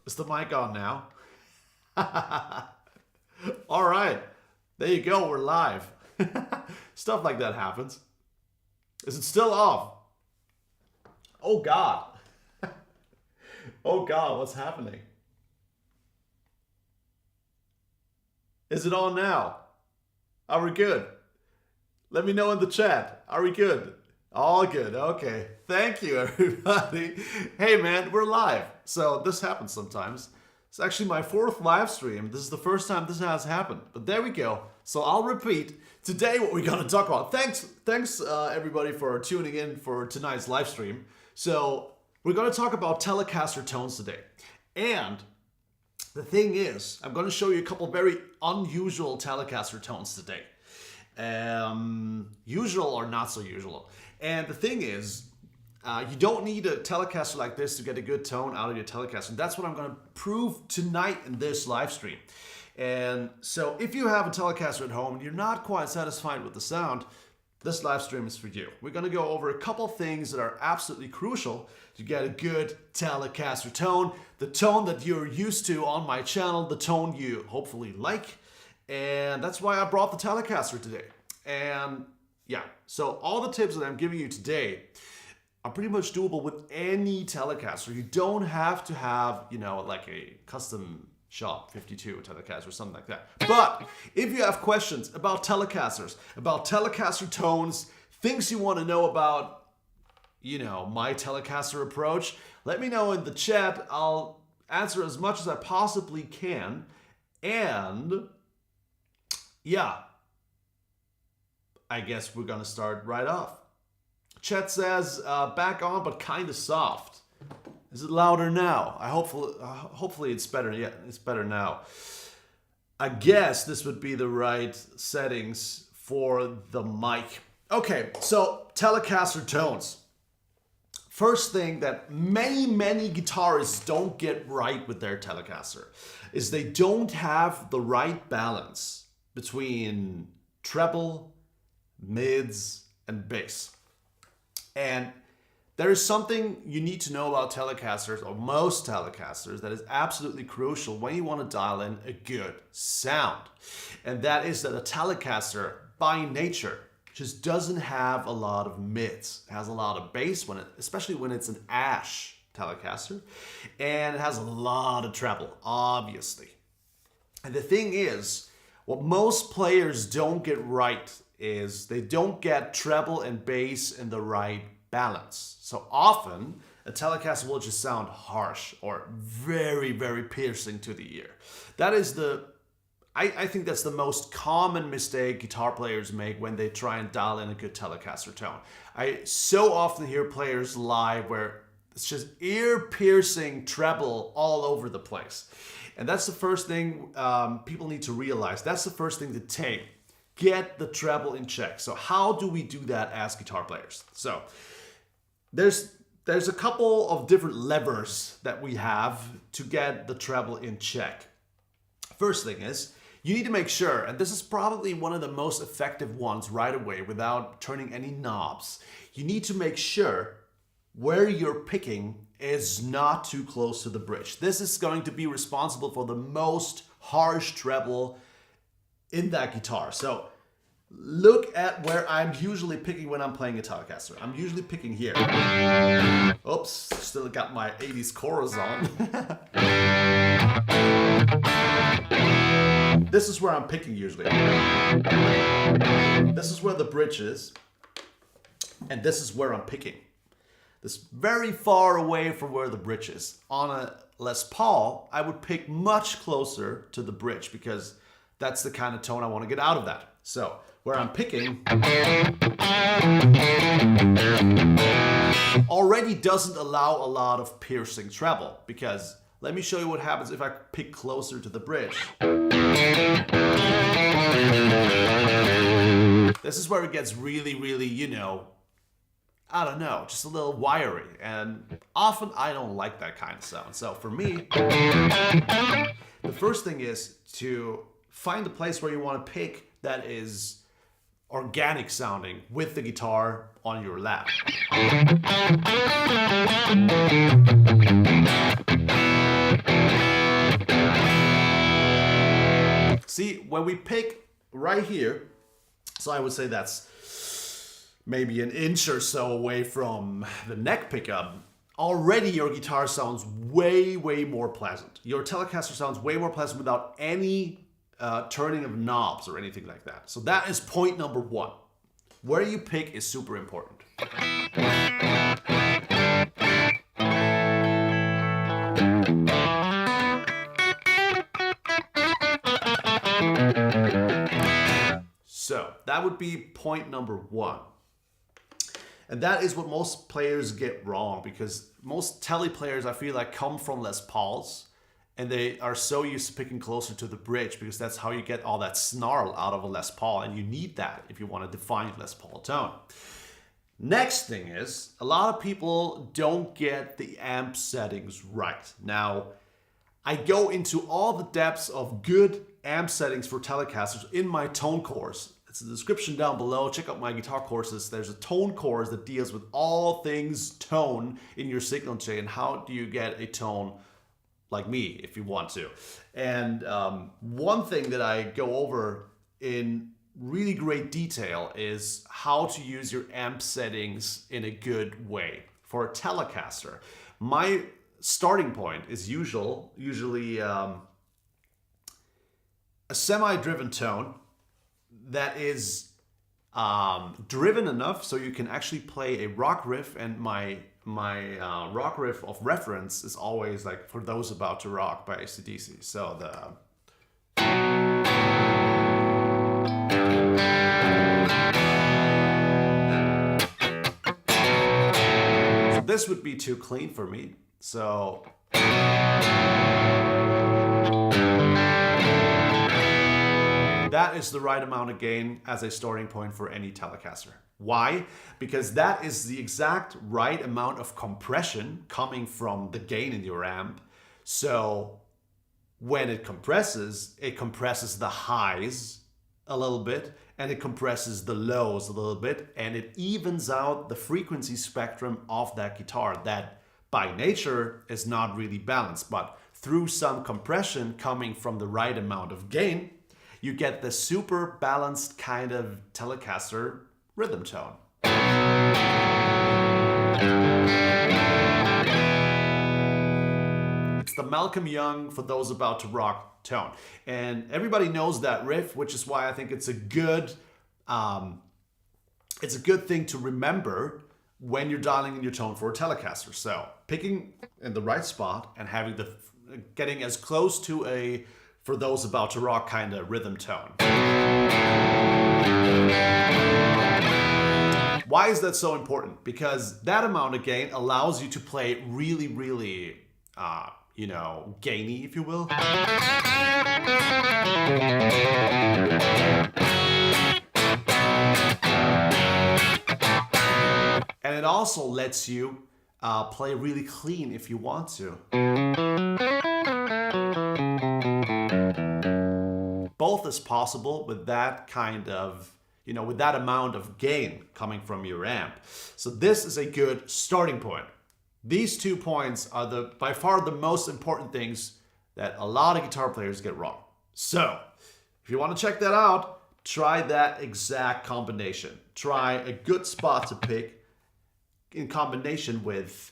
Is the mic on now? All right. There you go. We're live. Stuff like that happens. Is it still off? Oh, God. Oh, God. What's happening? Is it on now? Are we good? Let me know in the chat. Are we good? All good. Okay. Thank you, everybody. Hey, man, we're live. So this happens sometimes. It's actually my 4th live stream. This is the first time this has happened. But there we go. So I'll repeat. Today, what we're going to talk about. Thanks, everybody, for tuning in for tonight's live stream. So we're going to talk about Telecaster Tones today. And the thing is, I'm going to show you a couple very unusual Telecaster tones today. Usual or not so usual. And the thing is, you don't need a Telecaster like this to get a good tone out of your Telecaster. And that's what I'm going to prove tonight in this live stream. And so if you have a Telecaster at home and you're not quite satisfied with the sound, this live stream is for you. We're going to go over a couple things that are absolutely crucial to get a good Telecaster tone, the tone that you're used to on my channel, the tone you hopefully like. And that's why I brought the Telecaster today. And yeah, so all the tips that I'm giving you today are pretty much doable with any Telecaster. You don't have to have, like a custom shop 52 Telecaster or something like that. But if you have questions about Telecasters, about Telecaster tones, things you want to know about, my Telecaster approach, let me know in the chat. I'll answer as much as I possibly can. And yeah, I guess we're gonna start right off. Chat says back on, but kind of soft. Is it louder now? Hopefully it's better. Yeah, it's better now. I guess this would be the right settings for the mic. Okay, so Telecaster tones. First thing that many guitarists don't get right with their Telecaster is they don't have the right balance between treble, mids, and bass. And there is something you need to know about Telecasters, or most Telecasters, that is absolutely crucial when you want to dial in a good sound. And that is that a Telecaster, by nature, just doesn't have a lot of mids. It has a lot of bass, especially when it's an ash Telecaster. And it has a lot of treble, obviously. And the thing is, what most players don't get right is they don't get treble and bass in the right balance. So often, a Telecaster will just sound harsh or very, very piercing to the ear. That is I think that's the most common mistake guitar players make when they try and dial in a good Telecaster tone. I so often hear players live where it's just ear-piercing treble all over the place. And that's the first thing people need to realize. That's the first thing to take. Get the treble in check. So how do we do that as guitar players? So there's a couple of different levers that we have to get the treble in check. First thing is, you need to make sure, and this is probably one of the most effective ones right away without turning any knobs, you need to make sure where you're picking is not too close to the bridge. This is going to be responsible for the most harsh treble in that guitar. So look at where I'm usually picking when I'm playing a Telecaster. I'm usually picking here. Oops, still got my 80s chorus on. This is where I'm picking usually. This is where the bridge is. And this is where I'm picking. This very far away from where the bridge is. On a Les Paul, I would pick much closer to the bridge because that's the kind of tone I want to get out of that. So, where I'm picking already doesn't allow a lot of piercing treble, because let me show you what happens if I pick closer to the bridge. This is where it gets really, I don't know, just a little wiry. And often I don't like that kind of sound. So for me, the first thing is to find the place where you want to pick that is organic sounding with the guitar on your lap. See, when we pick right here, so I would say that's maybe an inch or so away from the neck pickup, already your guitar sounds way, way more pleasant. Your Telecaster sounds way more pleasant without any turning of knobs or anything like that. So that is point number one. Where you pick is super important. So that would be point number one. And that is what most players get wrong, because most Tele players, I feel like, come from Les Pauls, and they are so used to picking closer to the bridge because that's how you get all that snarl out of a Les Paul, and you need that if you want to define Les Paul tone. Next thing is, a lot of people don't get the amp settings right. Now, I go into all the depths of good amp settings for Telecasters in my tone course. It's in the description down below. Check out my guitar courses. There's a tone course that deals with all things tone in your signal chain. How do you get a tone like me if you want to? And one thing that I go over in really great detail is how to use your amp settings in a good way for a Telecaster. My starting point is usually a semi-driven tone that is driven enough so you can actually play a rock riff, and my rock riff of reference is always like For Those About to Rock by AC/DC. So this would be too clean for me. So that is the right amount of gain as a starting point for any Telecaster. Why? Because that is the exact right amount of compression coming from the gain in your amp. So when it compresses the highs a little bit, and it compresses the lows a little bit, and it evens out the frequency spectrum of that guitar that by nature is not really balanced. But through some compression coming from the right amount of gain, you get the super balanced kind of Telecaster rhythm tone. It's the Malcolm Young For Those About to Rock tone. And everybody knows that riff, which is why I think it's a good thing to remember when you're dialing in your tone for a Telecaster. So picking in the right spot and having getting as close to a For Those About to Rock kind of rhythm tone. Why is that so important? Because that amount of gain allows you to play really, really, gainy, if you will. And it also lets you play really clean if you want to. Both is possible with that kind of, with that amount of gain coming from your amp. So this is a good starting point. These 2 points are by far the most important things that a lot of guitar players get wrong. So if you want to check that out, try that exact combination. Try a good spot to pick in combination with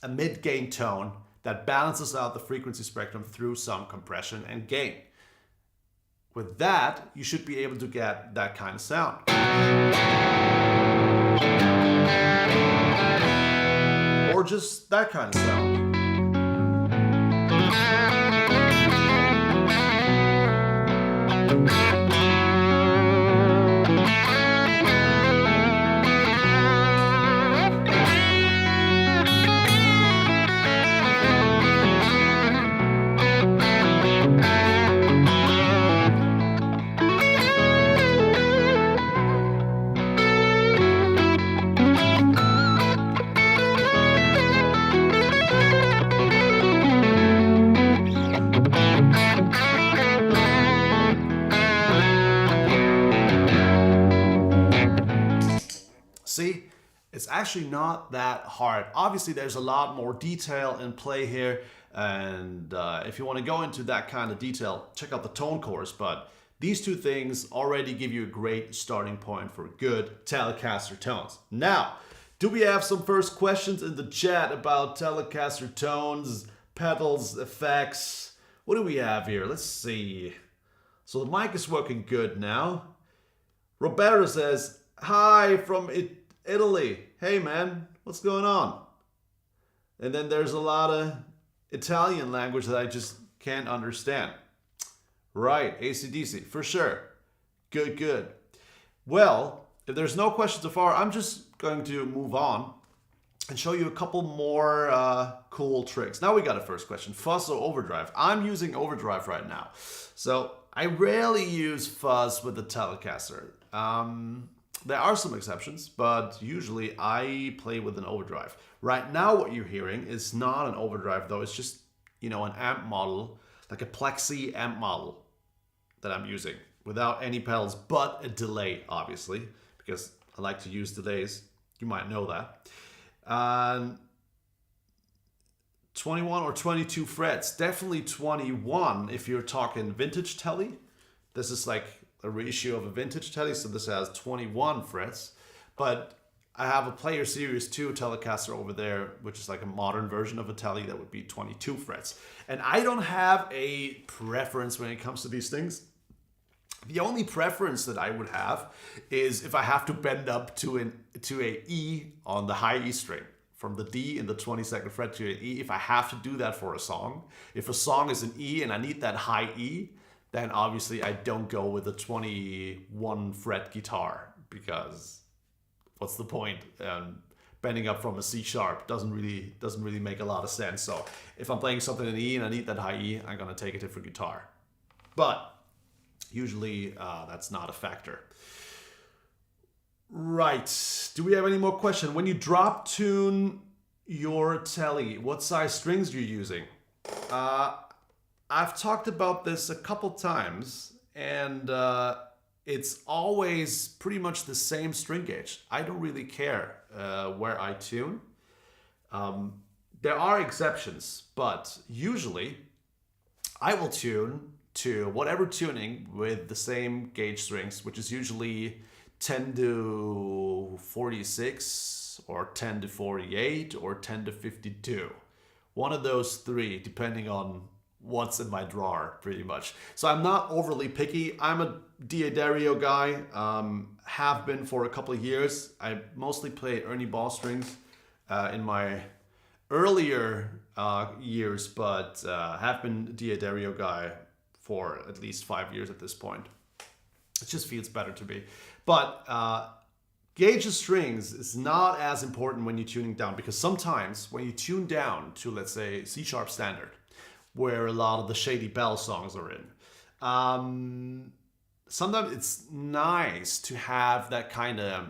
a mid-gain tone that balances out the frequency spectrum through some compression and gain. With that, you should be able to get that kind of sound. Or just that kind of sound. See, it's actually not that hard. Obviously, there's a lot more detail in play here, And if you want to go into that kind of detail, check out the tone course. But these two things already give you a great starting point for good Telecaster tones. Now, do we have some first questions in the chat about Telecaster tones, pedals, effects? What do we have here? Let's see. So the mic is working good now. Roberto says, hi from Italy. Hey man, what's going on? And then there's a lot of Italian language that I just can't understand. Right, AC/DC, for sure. Good, good. Well, if there's no questions so far, I'm just going to move on and show you a couple more cool tricks. Now we got a first question, fuzz or overdrive? I'm using overdrive right now. So I rarely use fuzz with the Telecaster. There are some exceptions, but usually I play with an overdrive. Right now what you're hearing is not an overdrive though, it's just, an amp model, like a Plexi amp model that I'm using without any pedals, but a delay, obviously, because I like to use delays. You might know that. 21 or 22 frets, definitely 21 if you're talking vintage Tele. This is like a reissue of a vintage Tele, so this has 21 frets. But I have a Player Series 2 Telecaster over there, which is like a modern version of a Tele that would be 22 frets. And I don't have a preference when it comes to these things. The only preference that I would have is if I have to bend up to a E on the high E string, from the D in the 22nd fret to an E. If I have to do that for a song, if a song is an E and I need that high E, then obviously I don't go with a 21 fret guitar, because what's the point? Bending up from a C sharp doesn't really make a lot of sense. So if I'm playing something in E and I need that high E, I'm gonna take a different guitar. But usually that's not a factor. Right, do we have any more questions? When you drop tune your Tele, what size strings you're using? I've talked about this a couple times, and it's always pretty much the same string gauge. I don't really care where I tune. There are exceptions, but usually I will tune to whatever tuning with the same gauge strings, which is usually 10 to 46 or 10 to 48 or 10 to 52. One of those three, depending on what's in my drawer, pretty much. So I'm not overly picky. I'm a D'Addario guy, have been for a couple of years. I mostly play Ernie Ball strings in my earlier years, but have been D'Addario guy for at least 5 years at this point. It just feels better to me. But gauge of strings is not as important when you're tuning down, because sometimes when you tune down to, let's say, C sharp standard, where a lot of the Shady Bell songs are in, sometimes it's nice to have that kind of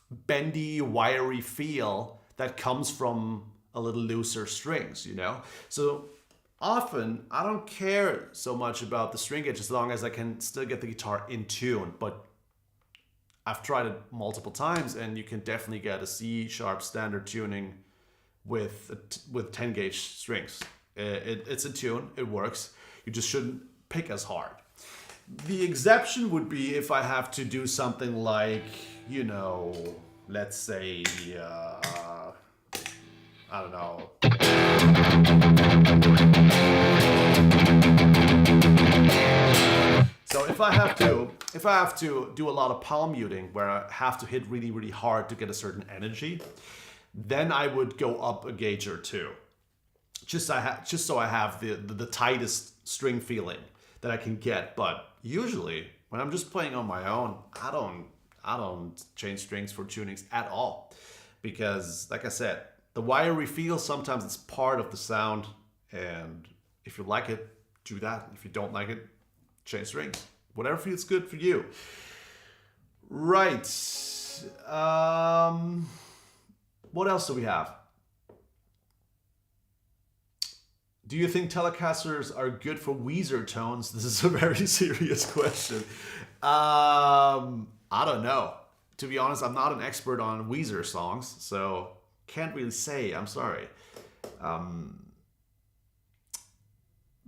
bendy, wiry feel that comes from a little looser strings, So often I don't care so much about the string gauge as long as I can still get the guitar in tune. But I've tried it multiple times, and you can definitely get a C sharp standard tuning with 10 gauge strings. It's a tune, it works. You just shouldn't pick as hard. The exception would be if I have to do something like, let's say, I don't know. So if I have to do a lot of palm muting where I have to hit really, really hard to get a certain energy, then I would go up a gauge or two. Just so I have the tightest string feeling that I can get. But usually when I'm just playing on my own, I don't change strings for tunings at all, because like I said, the wiry feel, sometimes it's part of the sound, and if you like it, do that. If you don't like it, change strings. Whatever feels good for you. Right. What else do we have? Do you think Telecasters are good for Weezer tones? This is a very serious question. I don't know. To be honest, I'm not an expert on Weezer songs, so can't really say. I'm sorry.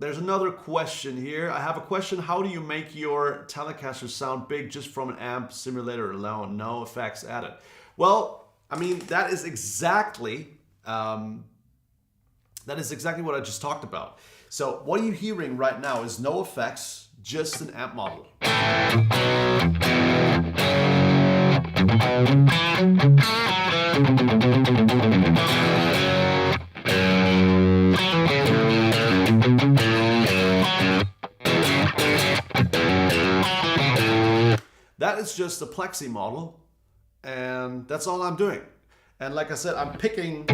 There's another question here. I have a question. How do you make your Telecaster sound big just from an amp simulator alone? No effects added. Well, I mean, that is exactly what I just talked about. So what you're hearing right now is no effects, just an amp model. That is just a plexi model, and that's all I'm doing. And like I said, I'm picking,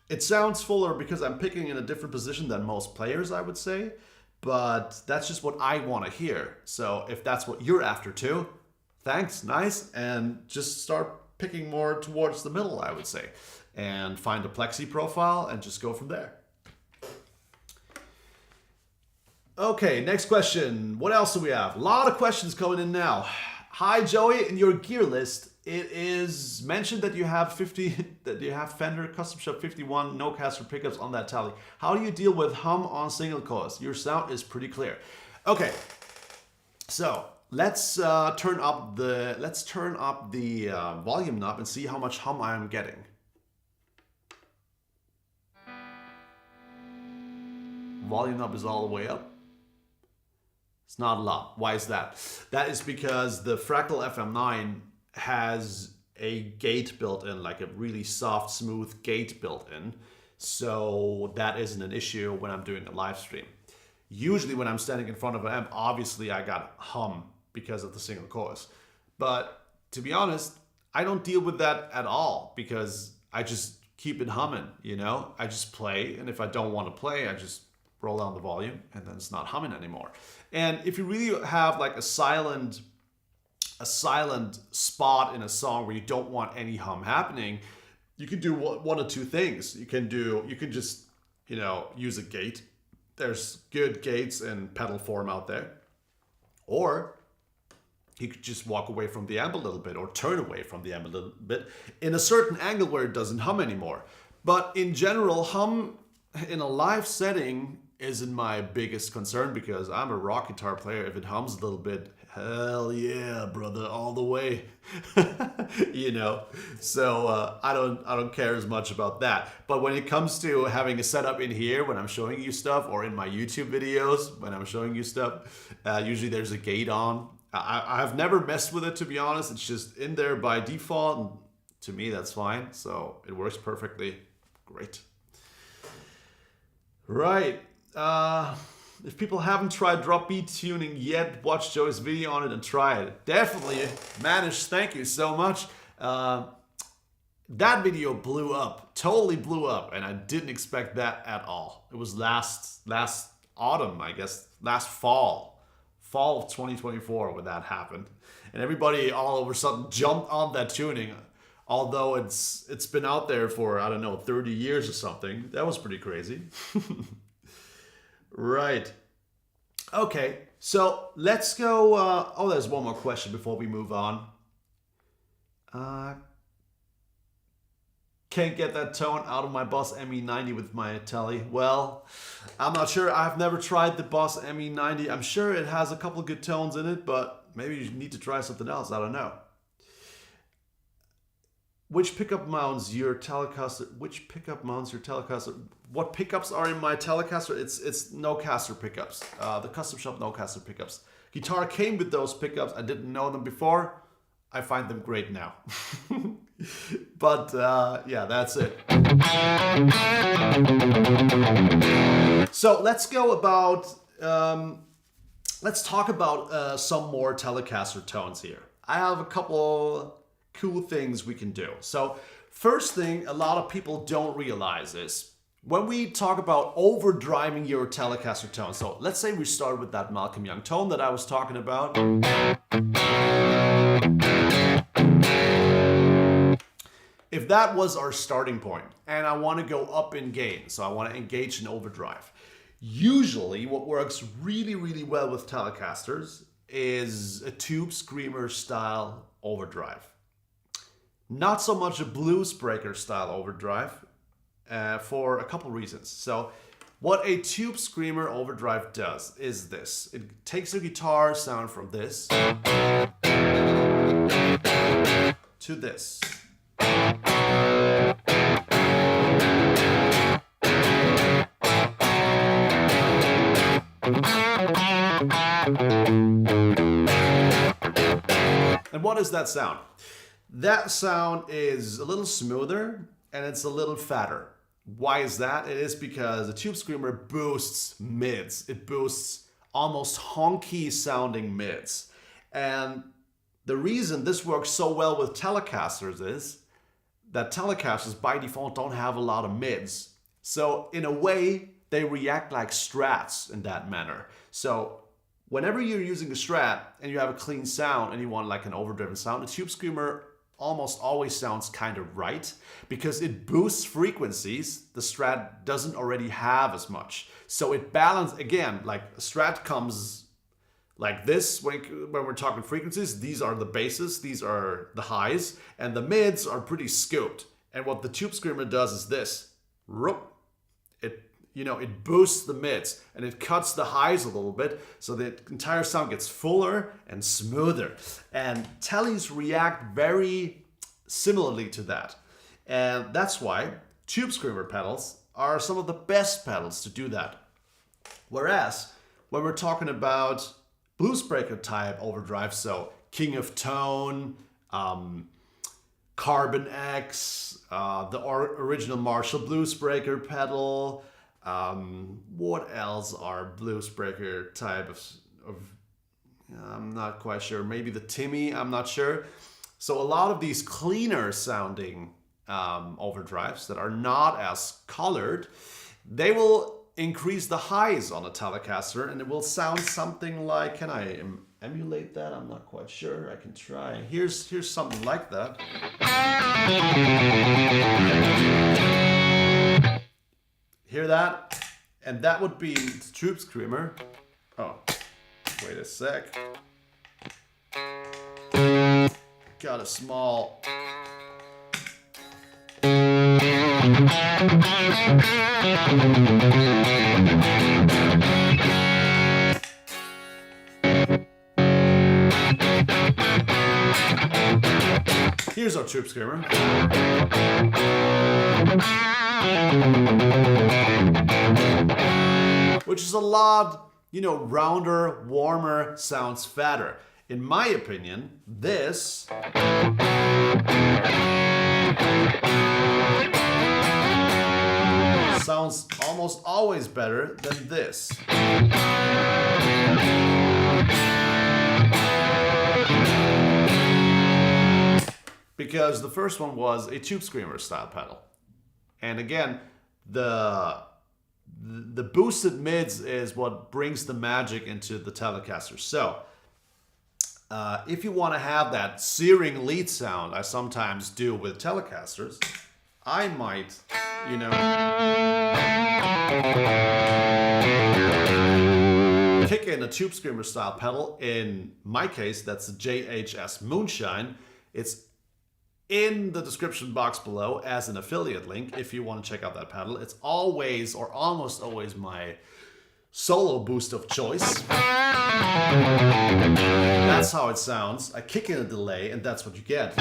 it sounds fuller because I'm picking in a different position than most players, I would say, but that's just what I want to hear. So if that's what you're after too, thanks, nice, and just start picking more towards the middle, I would say, and find a plexi profile and just go from there. Okay, next question. What else do we have? A lot of questions coming in now. Hi Joey, in your gear list, it is mentioned that you have Fender Custom Shop 51 no-caster pickups on that Tele. How do you deal with hum on single coils? Your sound is pretty clear. Okay, so let's turn up the volume knob and see how much hum I am getting. Volume knob is all the way up. It's not a lot. Why is that? That is because the Fractal FM9 has a gate built in, like a really soft, smooth gate built in. So that isn't an issue when I'm doing a live stream. Usually when I'm standing in front of an amp, obviously I got hum because of the single coils. But to be honest, I don't deal with that at all because I just keep it humming, you know? I just play, and if I don't want to play, I just roll down the volume and then it's not humming anymore. And if you really have like a silent spot in a song where you don't want any hum happening, you can do one of two things. You can just, you know, use a gate. There's good gates in pedal form out there. Or you could just walk away from the amp a little bit or turn away from the amp a little bit in a certain angle where it doesn't hum anymore. But in general, hum in a live setting isn't my biggest concern because I'm a rock guitar player. If it hums a little bit, hell yeah, brother, all the way. You know, so I don't care as much about that. But when it comes to having a setup in here when I'm showing you stuff, or in my YouTube videos when I'm showing you stuff, usually there's a gate on. I've never messed with it, to be honest. It's just in there by default, and to me that's fine. So it works perfectly great. Right. If people haven't tried drop beat tuning yet, watch Joey's video on it and try it. Definitely. Manish, thank you so much. That video blew up, totally blew up, and I didn't expect that at all. It was last autumn, I guess, last fall of 2024 when that happened. And everybody all of a sudden jumped on that tuning, although it's been out there for, I don't know, 30 years or something. That was pretty crazy. Right. Okay, so let's go. Oh, there's one more question before we move on. Can't get that tone out of my Boss ME90 with my Tele. Well, I'm not sure. I've never tried the Boss ME90. I'm sure it has a couple of good tones in it, but maybe you need to try something else. I don't know. Which pickup mounts your Telecaster? What pickups are in my Telecaster? It's no-caster pickups. The Custom Shop no-caster pickups. Guitar came with those pickups. I didn't know them before. I find them great now. But yeah, that's it. So let's go about. Let's talk about some more Telecaster tones here. I have a couple cool things we can do. So first thing a lot of people don't realize is when we talk about overdriving your Telecaster tone. So let's say we start with that Malcolm Young tone that I was talking about. If that was our starting point and I want to go up in gain, so I want to engage in overdrive, usually what works really, really well with Telecasters is a tube screamer style overdrive. Not so much a blues breaker style overdrive for a couple reasons. So What a tube screamer overdrive does is this. It takes a guitar sound from this to this. And what is that sound? That sound is a little smoother and it's a little fatter. Why is that? It is because the tube screamer boosts mids. It boosts almost honky sounding mids. And the reason this works so well with Telecasters is that Telecasters by default don't have a lot of mids. So in a way, they react like strats in that manner. So whenever you're using a Strat and you have a clean sound and you want like an overdriven sound, a tube screamer almost always sounds kind of right because it boosts frequencies the Strat doesn't already have as much. So it balances, again, like a Strat comes like this when we're talking frequencies. These are the basses, these are the highs, and the mids are pretty scooped. And what the tube screamer does is this. It boosts the mids and it cuts the highs a little bit so the entire sound gets fuller and smoother. And Teles react very similarly to that. And that's why tube screamer pedals are some of the best pedals to do that. Whereas when we're talking about bluesbreaker type overdrive, so King of Tone, Carbon X, the original Marshall bluesbreaker pedal, what else are bluesbreaker type of I'm not quite sure. Maybe the Timmy, I'm not sure. So a lot of these cleaner sounding overdrives that are not as colored, they will increase the highs on a Telecaster and it will sound something like, can I emulate that? I'm not quite sure. I can try. Here's something like that. Hear that? And that would be the tube screamer. Oh, wait a sec. Got a small. Here's our tube screamer. Which is a lot, rounder, warmer, sounds fatter. In my opinion, this sounds almost always better than this. Because the first one was a tube screamer style pedal. And again, the boosted mids is what brings the magic into the Telecaster. So if you want to have that searing lead sound I sometimes do with Telecasters, I might, kick in a tube screamer style pedal. In my case, that's the JHS Moonshine. It's in the description box below as an affiliate link if you want to check out that pedal. It's always or almost always my solo boost of choice. That's how it sounds. I kick in a delay and that's what you get.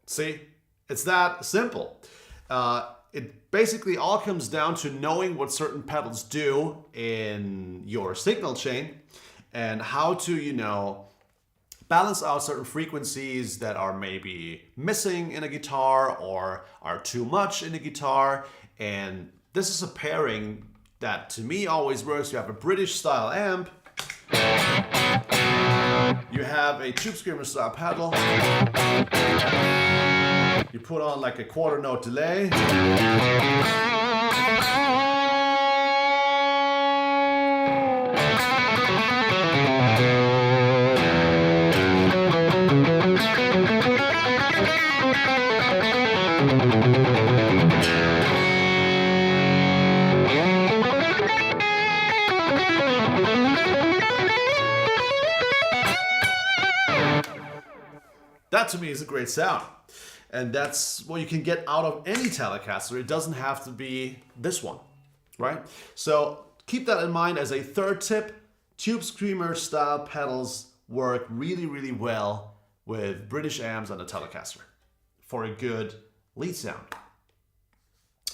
See, it's that simple. It basically all comes down to knowing what certain pedals do in your signal chain and how to, balance out certain frequencies that are maybe missing in a guitar or are too much in a guitar. And this is a pairing that to me always works. You have a British style amp. You have a tube screamer style pedal. You put on like a quarter note delay. That to me is a great sound. And that's what you can get out of any Telecaster. It doesn't have to be this one, right? So keep that in mind as a third tip. Tube Screamer style pedals work really, really well with British amps and a Telecaster for a good lead sound.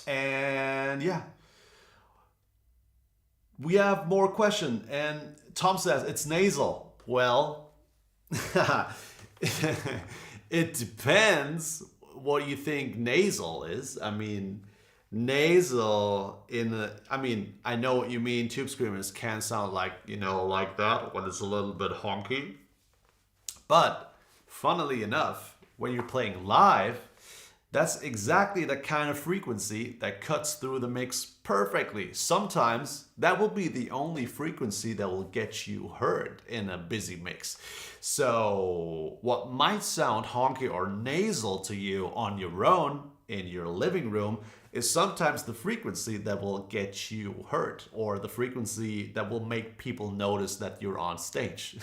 And yeah, we have more question. And Tom says it's nasal. Well, it depends what you think nasal is. I mean, nasal I know what you mean. Tube Screamers can sound like, like that when it's a little bit honky. But funnily enough, when you're playing live, that's exactly the kind of frequency that cuts through the mix perfectly. Sometimes that will be the only frequency that will get you heard in a busy mix. So what might sound honky or nasal to you on your own in your living room is sometimes the frequency that will get you heard, or the frequency that will make people notice that you're on stage.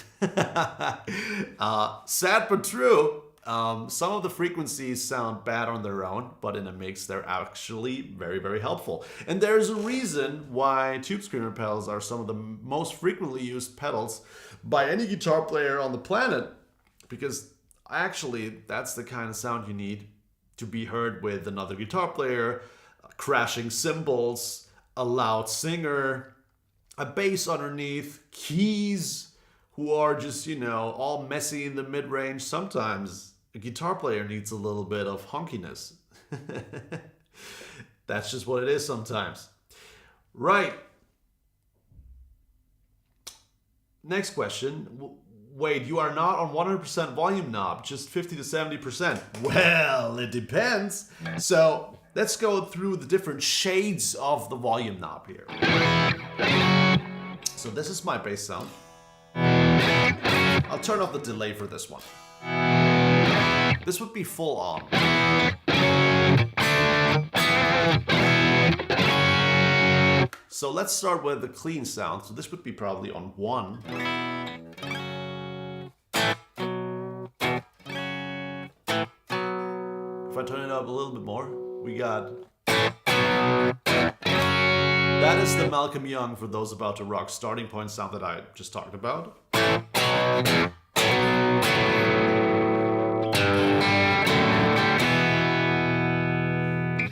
Sad but true. Some of the frequencies sound bad on their own, but in a mix they're actually very, very helpful. And there's a reason why Tube Screamer pedals are some of the most frequently used pedals by any guitar player on the planet, because actually that's the kind of sound you need to be heard with another guitar player, crashing cymbals, a loud singer, a bass underneath, keys who are just, all messy in the mid-range. Sometimes a guitar player needs a little bit of honkiness. That's just what it is sometimes. Right. Next question. Wait, you are not on 100% volume knob, just 50 to 70%. Well, it depends. So let's go through the different shades of the volume knob here. So this is my bass sound. I'll turn off the delay for this one. This would be full on. So let's start with the clean sound. So this would be probably on 1. If I turn it up a little bit more, we got... That is the Malcolm Young, for those about to rock, starting point sound that I just talked about.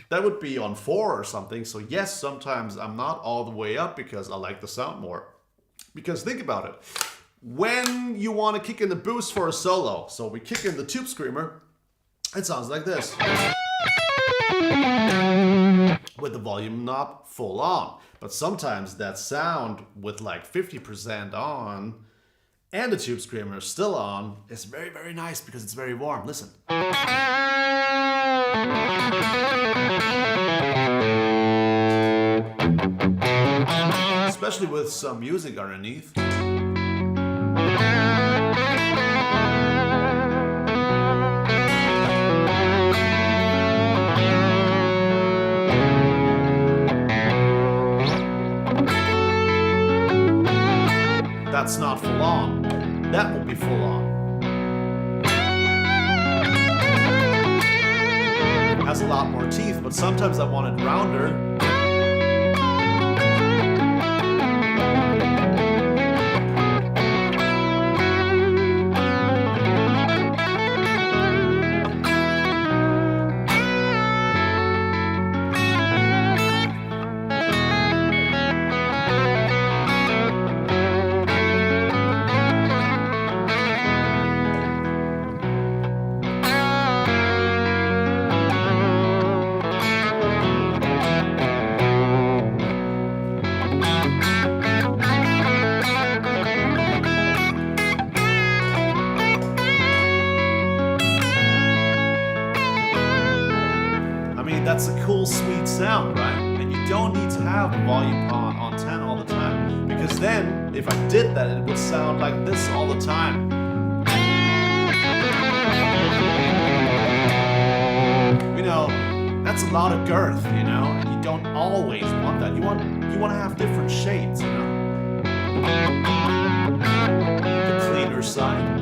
That would be on 4 or something. So yes, sometimes I'm not all the way up because I like the sound more. Because think about it. When you want to kick in the boost for a solo, so we kick in the Tube Screamer, it sounds like this. With the volume knob full on. But sometimes that sound with like 50% on and the Tube Screamer still on is very, very nice because it's very warm. Listen. Especially with some music underneath. That's not full on. That will be full on. It has a lot more teeth, but sometimes I want it rounder. That's a cool, sweet sound, right? And you don't need to have the volume on 10 all the time, because then, if I did that, it would sound like this all the time. That's a lot of girth, and you don't always want that. You want to have different shades, The cleaner side.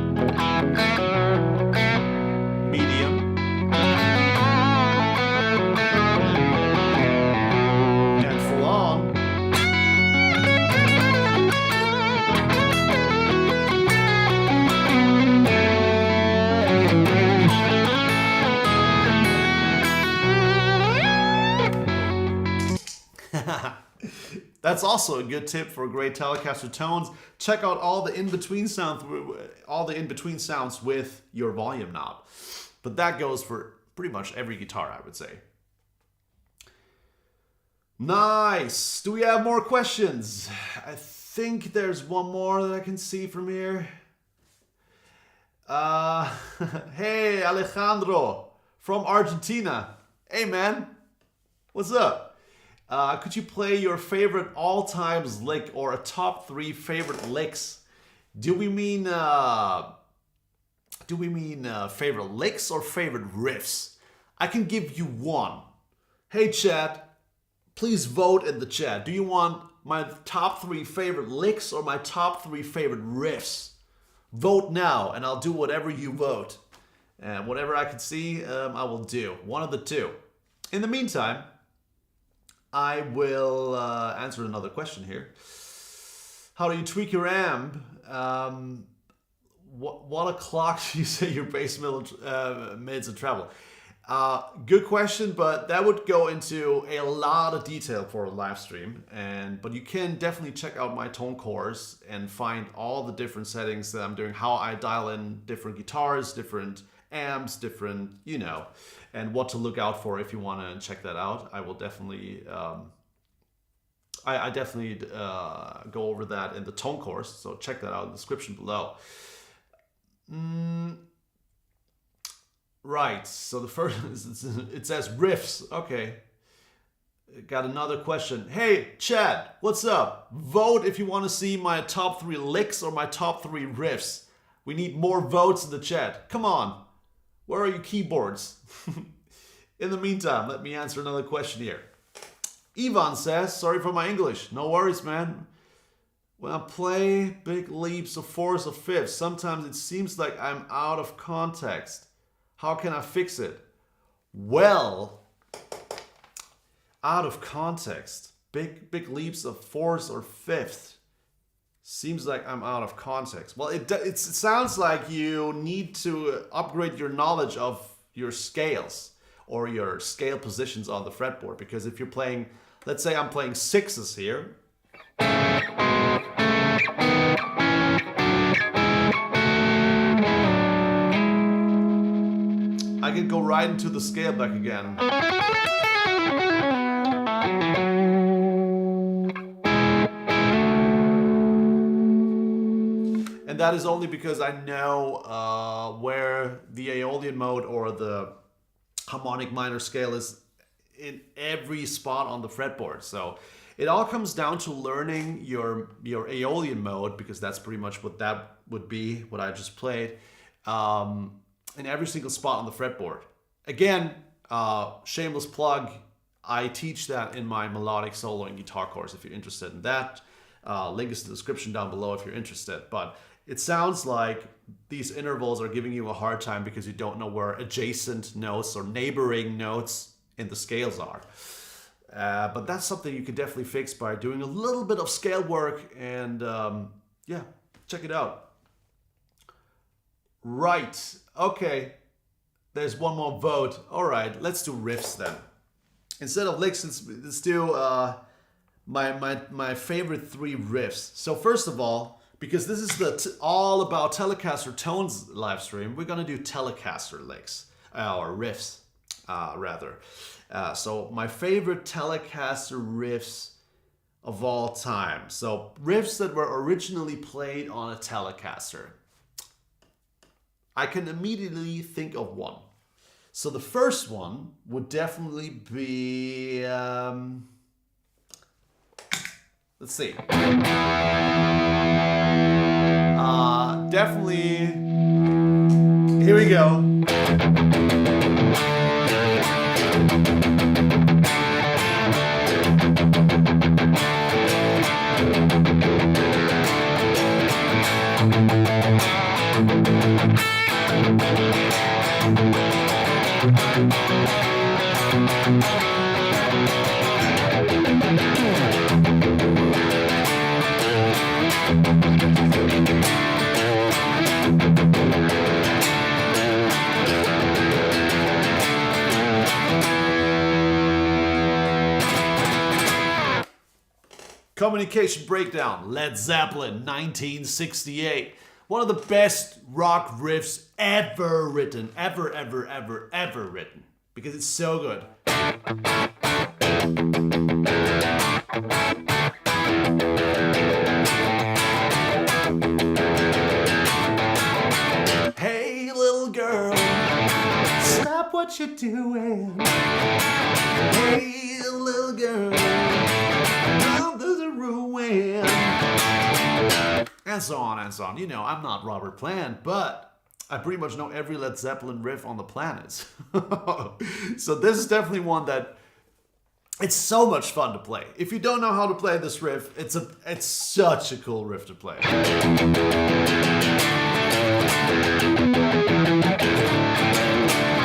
That's also a good tip for great Telecaster tones. Check out all the in-between sounds, with your volume knob. But that goes for pretty much every guitar, I would say. Nice. Do we have more questions? I think there's one more that I can see from here. Hey, Alejandro from Argentina. Hey, man. What's up? Could you play your favorite all-time lick or a top 3 favorite licks? Do we mean favorite licks or favorite riffs? I can give you one. Hey, chat, please vote in the chat. Do you want my top 3 favorite licks or my top 3 favorite riffs? Vote now, and I'll do whatever you vote. And whatever I can see, I will do. One of the two. In the meantime, I will answer another question here. How do you tweak your amp? What o'clock do you say your bass mids and treble? Good question, but that would go into a lot of detail for a live stream. But you can definitely check out my tone course and find all the different settings that I'm doing, how I dial in different guitars, different amps, different, and what to look out for if you want to check that out. I will definitely, I definitely go over that in the tone course. So check that out in the description below. Right, so the first, it says riffs. Okay, got another question. Hey, Chad, what's up? Vote if you want to see my top 3 licks or my top 3 riffs. We need more votes in the chat. Come on, where are your keyboards? In the meantime, let me answer another question here. Ivan says, sorry for my English. No worries, man. When I play big leaps of fourths or fifths, sometimes it seems like I'm out of context. How can I fix it? Well, out of context, big leaps of fourths or fifths, seems like I'm out of context. Well, it sounds like you need to upgrade your knowledge of your scales or your scale positions on the fretboard. Because if you're playing, let's say I'm playing sixes here. I can go right into the scale back again. And that is only because I know where the Aeolian mode or the harmonic minor scale is in every spot on the fretboard. So it all comes down to learning your Aeolian mode, because that's pretty much what that would be, what I just played. In every single spot on the fretboard. Again, shameless plug, I teach that in my melodic soloing guitar course if you're interested in that. Link is in the description down below if you're interested. But it sounds like these intervals are giving you a hard time because you don't know where adjacent notes or neighboring notes in the scales are. But that's something you can definitely fix by doing a little bit of scale work, and yeah, check it out. Right, okay, there's one more vote. All right, let's do riffs then. Instead of licks, let's do my favorite 3 riffs. So first of all, because this is the all about Telecaster Tones live stream, we're gonna do Telecaster licks, or riffs, rather. So my favorite Telecaster riffs of all time. So riffs that were originally played on a Telecaster. I can immediately think of one. So the first one would definitely be, let's see. Definitely, here we go. Communication Breakdown, Led Zeppelin, 1968. One of the best rock riffs ever written. Ever written. Because it's so good. Hey little girl, stop what you're doing. Hey little girl, there's a ruin. And so on and so on. You know, I'm not Robert Plant, but I pretty much know every Led Zeppelin riff on the planet. So this is definitely one that it's so much fun to play. If you don't know how to play this riff, it's such a cool riff to play.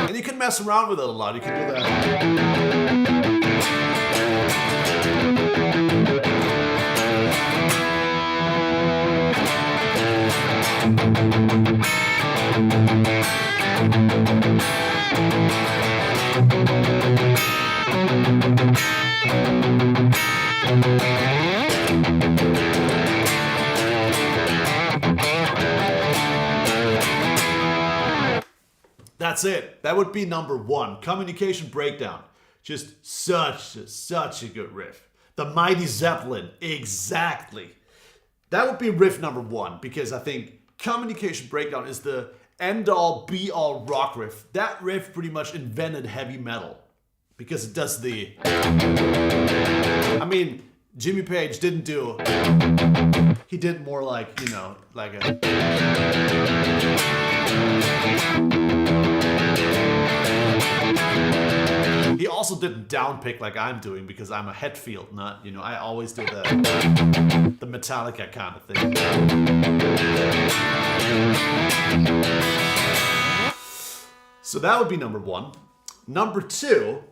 And you can mess around with it a lot. You can do that. That's it. That would be number one. Communication Breakdown. Just such a good riff. The Mighty Zeppelin. Exactly. That would be riff number one because I think Communication Breakdown is the end-all, be-all rock riff. That riff pretty much invented heavy metal because it does the... I mean, Jimmy Page didn't do... He did more like, you know, like a... He also didn't downpick like I'm doing because I'm a Hetfield nut. You know, I always do the Metallica kind of thing. So that would be number one. Number two,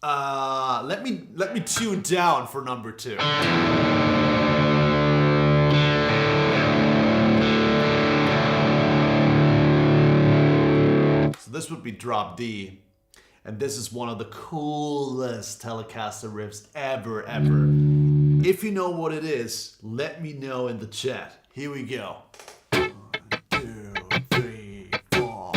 let me tune down for number two. So this would be drop D. And this is one of the coolest Telecaster riffs ever. If you know what it is, let me know in the chat. Here we go. 1, 2, 3, 4.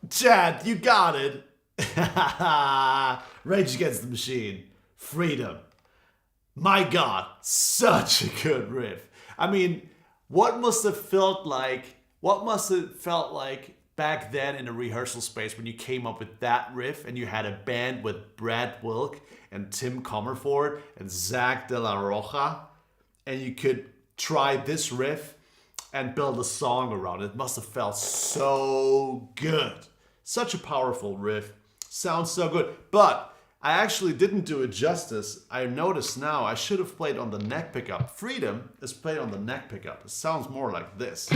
Chad, you got it. Rage Against the Machine. Freedom. My God, such a good riff. I mean, what must have felt like back then in a rehearsal space when you came up with that riff and you had a band with Brad Wilk and Tim Comerford and Zach De La Rocha, and you could try this riff and build a song around it. It must have felt so good. Such a powerful riff. Sounds so good. But I actually didn't do it justice. I noticed now I should have played on the neck pickup. Freedom is played on the neck pickup. It sounds more like this.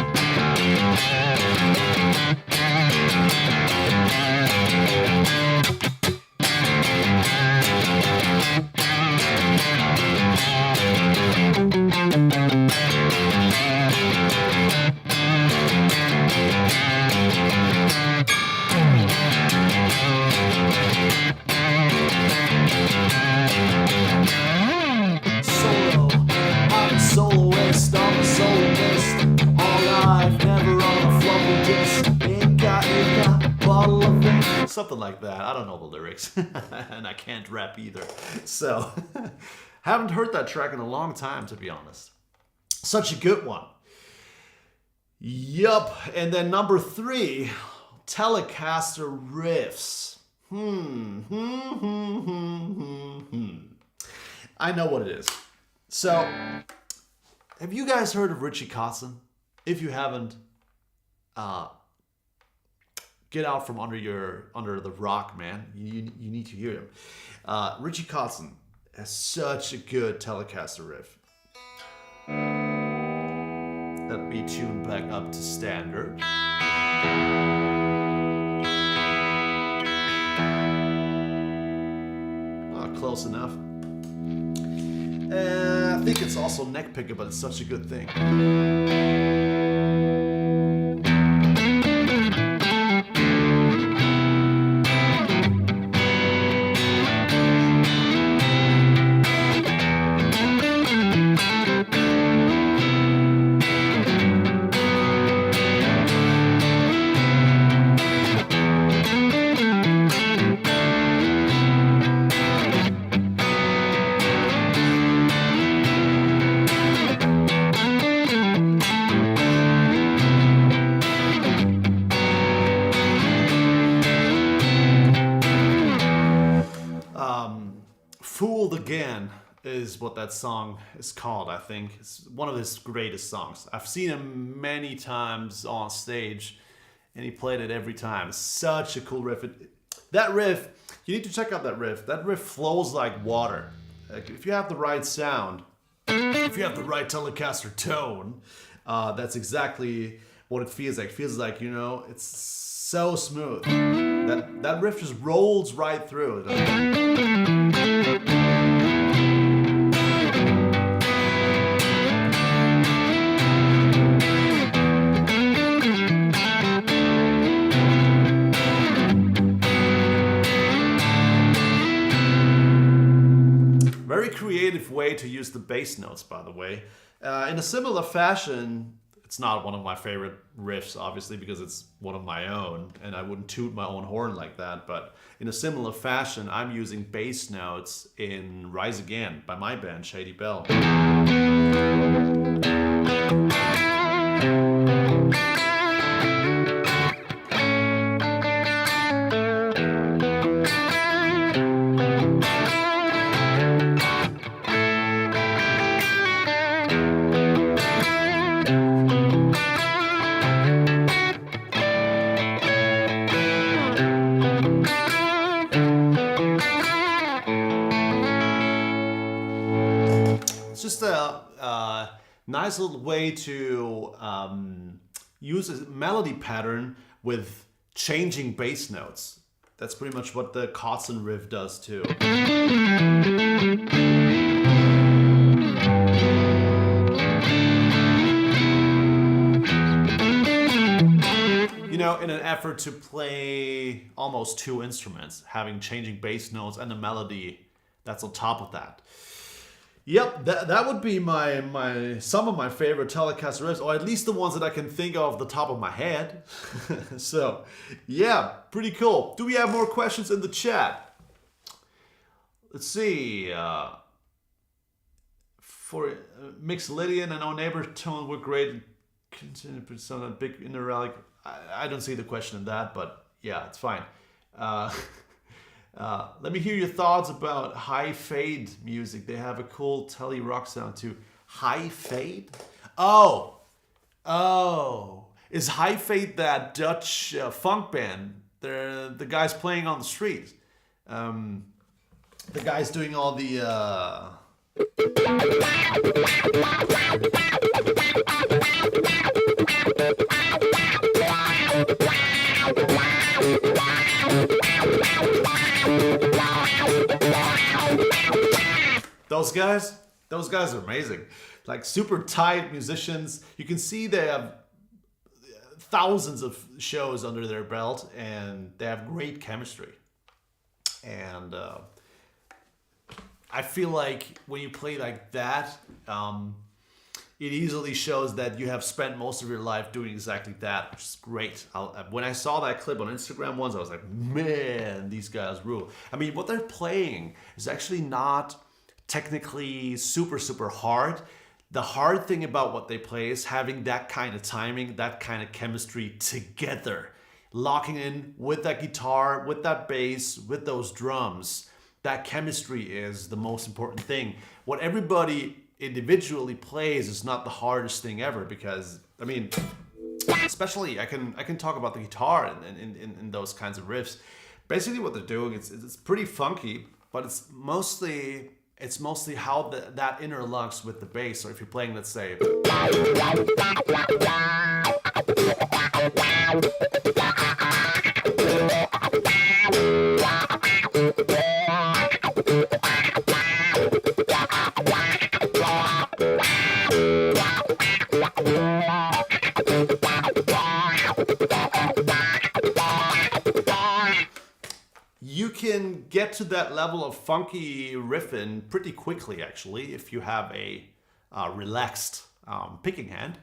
something like that. I don't know the lyrics, and I can't rap either. So, haven't heard that track in a long time, to be honest. Such a good one. Yup, and then number 3, Telecaster riffs. I know what it is. So, have you guys heard of Richie Kotzen? If you haven't, get out from under the rock, man. You need to hear him. Richie Kotzen has such a good Telecaster riff. That'll be tuned back up to standard. Close enough. I think it's also neck picker, but it's such a good thing. Fooled Again is what that song is called, I think. It's one of his greatest songs. I've seen him many times on stage, and he played it every time. It's such a cool riff. That riff, you need to check out that riff. That riff flows like water. Like, if you have the right sound, if you have the right Telecaster tone, that's exactly what it feels like. It feels like, it's so smooth. That riff just rolls right through. Very creative way to use the bass notes, by the way. In a similar fashion, it's not one of my favorite riffs, obviously, because it's one of my own, and I wouldn't toot my own horn like that, but in a similar fashion, I'm using bass notes in Rise Again by my band, Shady Bell. Just a nice little way to use a melody pattern with changing bass notes. That's pretty much what the Kotzen riff does too. In an effort to play almost 2 instruments, having changing bass notes and a melody that's on top of that. Yep, that would be some of my favorite Telecaster riffs, or at least the ones that I can think of the top of my head. So, yeah, pretty cool. Do we have more questions in the chat? Let's see. For Mixolydian and our neighbor tone were great. Continue to sound a big inner relic. I don't see the question in that, but yeah, it's fine. Let me hear your thoughts about high fade music. They have a cool Tele rock sound too. High fade? Oh, is High Fade that Dutch funk band? They're the guys playing on the street. The guys doing all the. Those guys are amazing. Like super tight musicians. You can see they have thousands of shows under their belt, and they have great chemistry. And I feel like when you play like that, it easily shows that you have spent most of your life doing exactly that, which is great. When I saw that clip on Instagram once, I was like, man, these guys rule. I mean, what they're playing is actually not technically super, super hard. The hard thing about what they play is having that kind of timing, that kind of chemistry together. Locking in with that guitar, with that bass, with those drums. That chemistry is the most important thing. What everybody individually plays is not the hardest thing ever, because I mean, especially I can talk about the guitar in those kinds of riffs. Basically what they're doing, it's pretty funky, but it's mostly how that interlocks with the bass. So if you're playing, let's say, you can get to that level of funky riffing pretty quickly, actually, if you have a relaxed picking hand.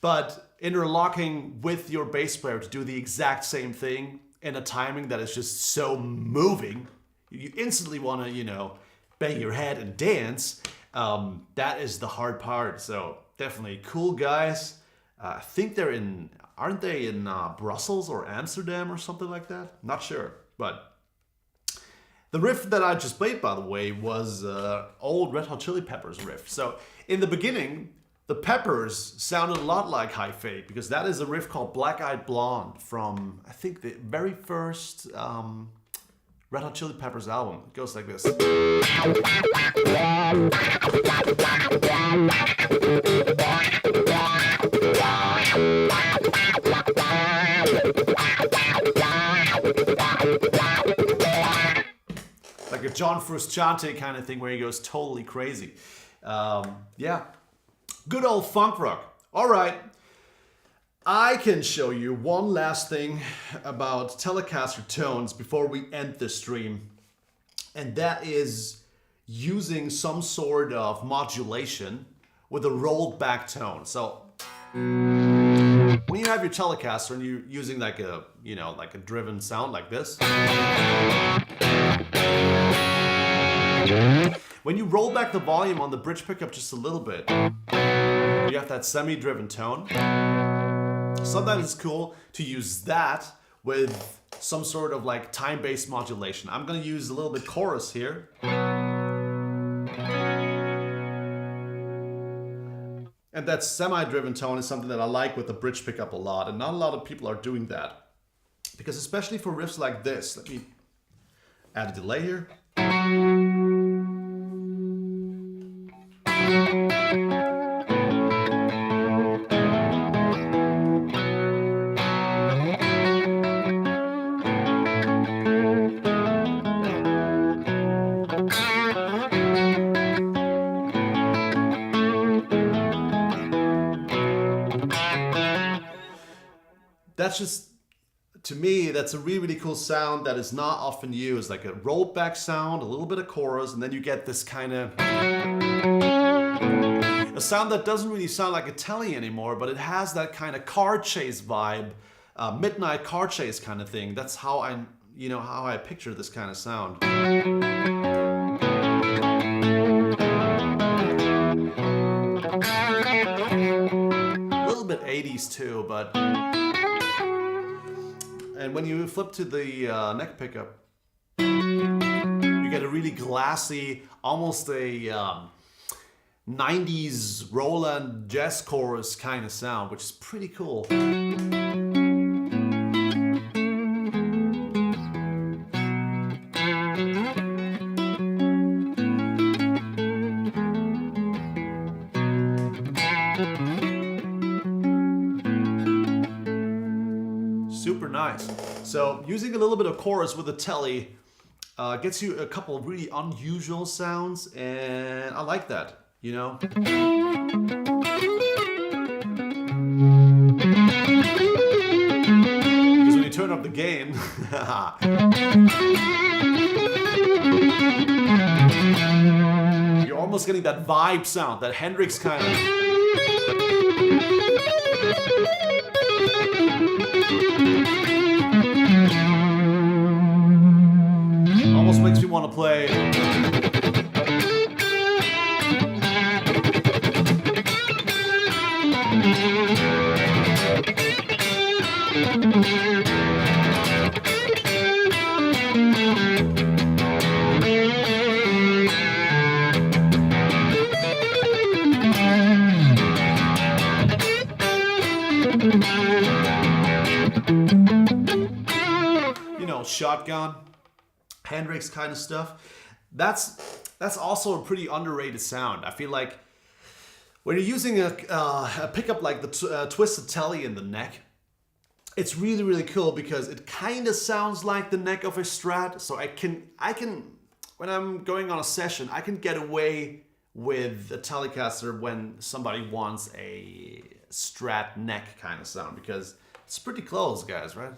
But interlocking with your bass player to do the exact same thing in a timing that is just so moving, you instantly want to, you know, bang your head and dance. That is the hard part. So definitely cool guys. I think aren't they in Brussels or Amsterdam or something like that? Not sure, but the riff that I just played, by the way, was old Red Hot Chili Peppers riff. So in the beginning, the Peppers sounded a lot like High Fate, because that is a riff called Black Eyed Blonde from, I think, the very first Red Hot Chili Peppers album. It goes like this. Like a John Frusciante kind of thing where he goes totally crazy. Yeah, good old funk rock. All right, I can show you one last thing about Telecaster Tones before we end the stream. And that is using some sort of modulation with a rolled back tone. So when you have your Telecaster and you're using like a, you know, like a driven sound like this, when you roll back the volume on the bridge pickup just a little bit, you have that semi-driven tone. Sometimes it's cool to use that with some sort of like time-based modulation. I'm gonna use a little bit chorus here. And that semi-driven tone is something that I like with the bridge pickup a lot, and not a lot of people are doing that. Because especially for riffs like this, let me add a delay here. That's just, to me, that's a really, really cool sound that is not often used. Like a rolled back sound, a little bit of chorus, and then you get this kind of a sound that doesn't really sound like a Tele anymore, but it has that kind of car chase vibe, midnight car chase kind of thing. That's how I picture this kind of sound. A little bit 80s too, but. And when you flip to the neck pickup, you get a really glassy, almost a 90s Roland jazz chorus kind of sound, which is pretty cool. Super nice. So using a little bit of chorus with the Tele gets you a couple of really unusual sounds, and I like that, you know? Because when you turn up the gain, you're almost getting that vibe sound, that Hendrix kind of. Almost makes me want to play. You know, shotgun, Hendrix kind of stuff. That's also a pretty underrated sound. I feel like when you're using a pickup like the twisted Tele in the neck, it's really, really cool because it kind of sounds like the neck of a Strat. So I can when I'm going on a session, I can get away with a Telecaster when somebody wants a Strat neck kind of sound, because it's pretty close, guys, right?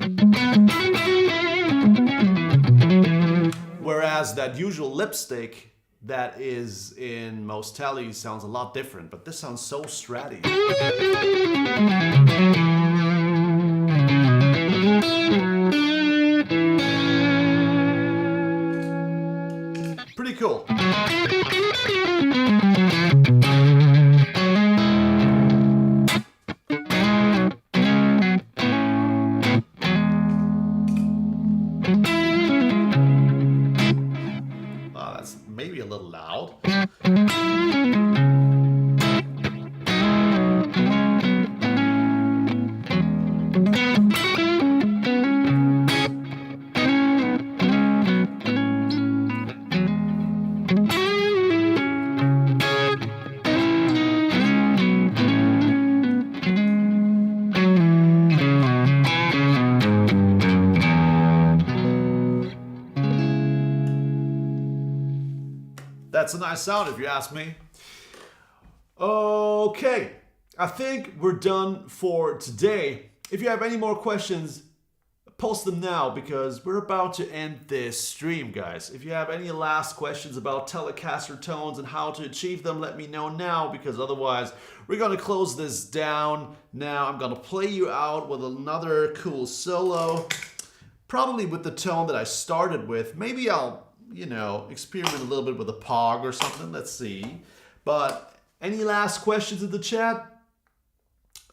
Whereas that usual lipstick that is in most Teles sounds a lot different, but this sounds so Stratty. Pretty cool. That's maybe a little loud. That's a nice sound if you ask me. Okay, I think we're done for today. If you have any more questions, post them now because we're about to end this stream, guys. If you have any last questions about Telecaster Tones and how to achieve them, let me know now, because otherwise we're gonna close this down now. I'm gonna play you out with another cool solo, probably with the tone that I started with. Maybe I'll, you know, experiment a little bit with a Pog or something. Let's see. But any last questions in the chat?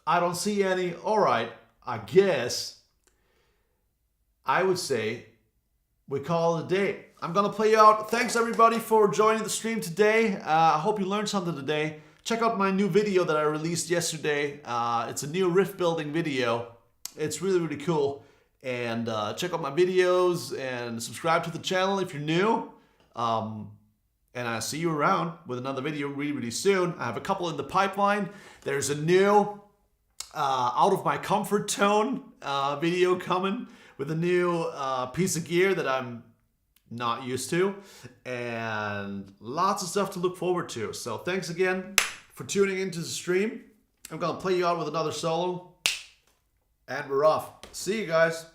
I don't see any. All right, I guess I would say we call it a day. I'm gonna play you out. Thanks everybody for joining the stream today. I hope you learned something today. Check out my new video that I released yesterday. It's a new riff building video. It's really, really cool. And check out my videos and subscribe to the channel if you're new. And I'll see you around with another video really, really soon. I have a couple in the pipeline. There's a new out of my comfort tone video coming with a new piece of gear that I'm not used to. And lots of stuff to look forward to. So thanks again for tuning into the stream. I'm gonna play you out with another solo. And we're off. See you guys.